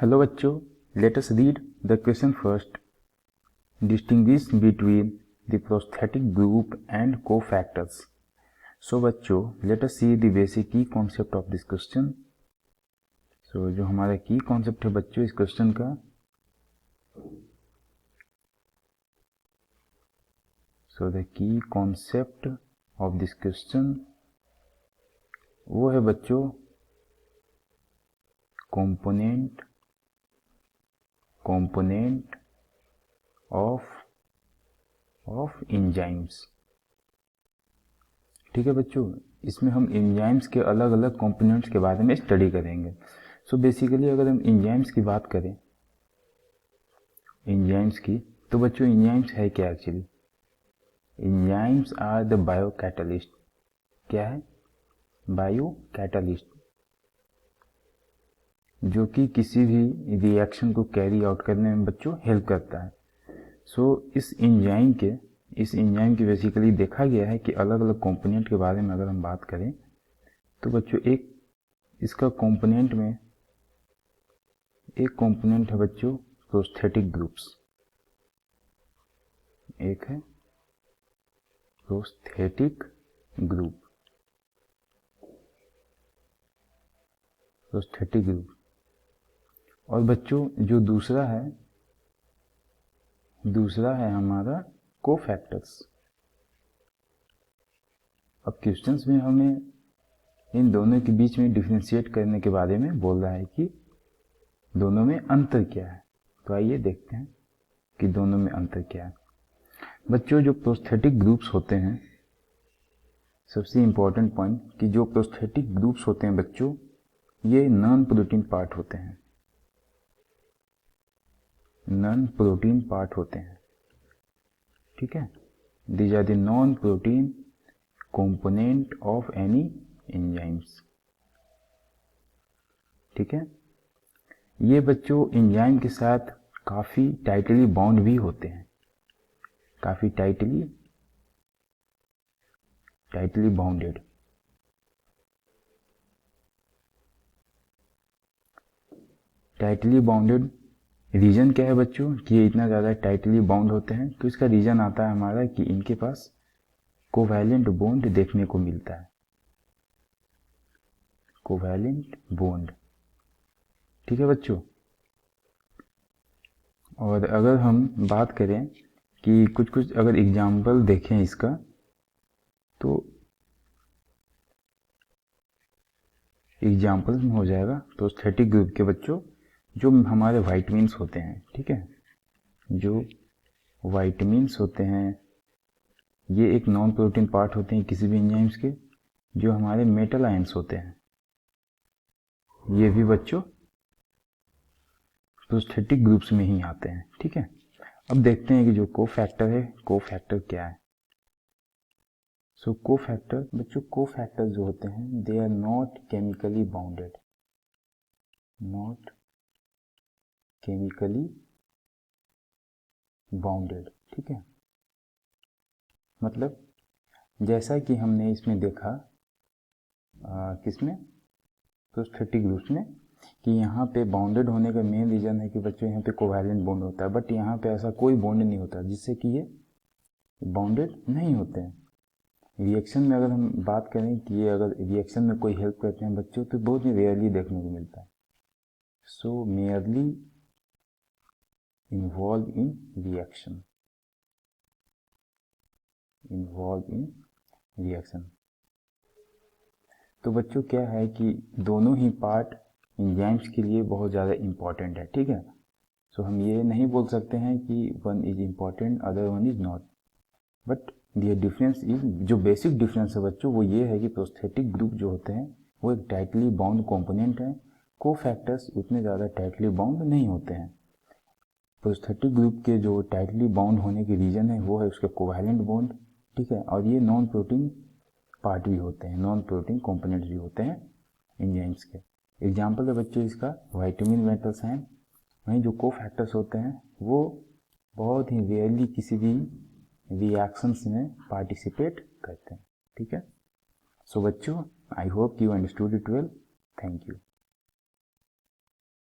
Hello बच्चों, let us read the question first. Distinguish between the prosthetic group and cofactors. So बच्चों, let us see the basic key concept of this question. So जो हमारा key concept है बच्चों इस question का, so the key concept of this question वो है बच्चों कंपोनेंट ऑफ एंजाइम्स. ठीक है बच्चों, इसमें हम एंजाइम्स के अलग अलग कंपोनेंट्स के बारे में स्टडी करेंगे. सो बेसिकली अगर हम एंजाइम्स की बात करें, एंजाइम्स की, तो बच्चों एंजाइम्स है क्या actually? Enzymes are the bio catalyst. क्या है? बायो कैटलिस्ट, जो कि किसी भी रिएक्शन को कैरी आउट करने में बच्चों हेल्प करता है. सो इस एंजाइम की बेसिकली देखा गया है कि अलग अलग कंपोनेंट के बारे में अगर हम बात करें तो बच्चों एक इसका कंपोनेंट में एक कंपोनेंट है बच्चों प्रोस्थेटिक ग्रुप्स. एक है प्रोस्थेटिक ग्रुप, और बच्चों जो दूसरा है हमारा कोफैक्टर्स. अब क्वेश्चंस में हमें इन दोनों के बीच में डिफरेंशिएट करने के बारे में बोल रहा है कि दोनों में अंतर क्या है. तो आइए देखते हैं कि दोनों में अंतर क्या है. बच्चों जो प्रोस्थेटिक ग्रुप्स होते हैं, सबसे इंपॉर्टेंट पॉइंट कि जो प्रोस्थेटिक ग्रुप्स होते हैं बच्चों, ये नॉन प्रोटीन पार्ट होते हैं. ठीक है, these are the non protein component of any enzymes. ठीक है, ये बच्चों एंजाइम के साथ काफी टाइटली बाउंड भी होते हैं. काफी tightly bounded. Tightly bounded reason क्या है बच्चों कि ये इतना ज़्यादा टाइटली बाउंड होते हैं? तो इसका रीजन आता है हमारा कि इनके पास कोवैलेंट बॉन्ड देखने को मिलता है. Covalent bond. ठीक है बच्चों, और अगर हम बात करें कि कुछ अगर एग्जाम्पल देखें इसका, तो एग्जाम्पल में हो जाएगा प्रोस्थेटिक ग्रुप के बच्चों जो हमारे वाइटमिन्स होते हैं. ठीक है, जो वाइटमिन्स होते हैं ये एक नॉन प्रोटीन पार्ट होते हैं किसी भी एंजाइम्स के. जो हमारे मेटल आयंस होते हैं ये भी बच्चों प्रोस्थेटिक ग्रुप्स में ही आते हैं. ठीक है, अब देखते हैं कि जो कोफैक्टर है, कोफैक्टर क्या है. सो कोफैक्टर बच्चों, कोफैक्टर जो होते हैं they are not chemically bounded. ठीक है, मतलब जैसा कि हमने इसमें देखा किसमें, प्रोस्थेटिक ग्रुप्स में, कि यहाँ पे बाउंडेड होने का मेन रीजन है कि बच्चों यहाँ पे कोवैलेंट बॉन्ड होता है. बट यहाँ पे ऐसा कोई बॉन्ड नहीं होता जिससे कि ये बाउंडेड नहीं होते हैं. रिएक्शन में अगर हम बात करें कि ये अगर रिएक्शन में कोई हेल्प करते हैं बच्चों, तो बहुत ही रेयरली देखने को मिलता है. सो मेयरली इन्वॉल्व इन रिएक्शन. तो बच्चों क्या है कि दोनों ही पार्ट एंजाइम्स के लिए बहुत ज़्यादा इम्पॉर्टेंट है. ठीक है, सो हम ये नहीं बोल सकते हैं कि one is important other one is not. But the difference is, जो बेसिक डिफरेंस है बच्चों वो ये है कि प्रोस्थेटिक ग्रुप जो होते हैं वो एक टाइटली बाउंड कंपोनेंट है. कोफैक्टर्स उतने ज़्यादा टाइटली बाउंड नहीं होते हैं. प्रोस्थेटिक ग्रुप के जो टाइटली बाउंड होने की रीजन है वो है उसके कोवैलेंट बॉन्ड. ठीक है, और ये नॉन प्रोटीन पार्ट भी होते हैं, नॉन प्रोटीन कंपोनेंट्स भी होते हैं एंजाइम्स के. एग्जाम्पल है बच्चों इसका वाइटामिन, मेटल्स हैं. वहीं जो कोफैक्टर्स होते हैं वो बहुत ही रेयरली किसी भी रिएक्शंस में पार्टिसिपेट करते हैं. ठीक है, सो बच्चों I hope you understood it well. Thank you.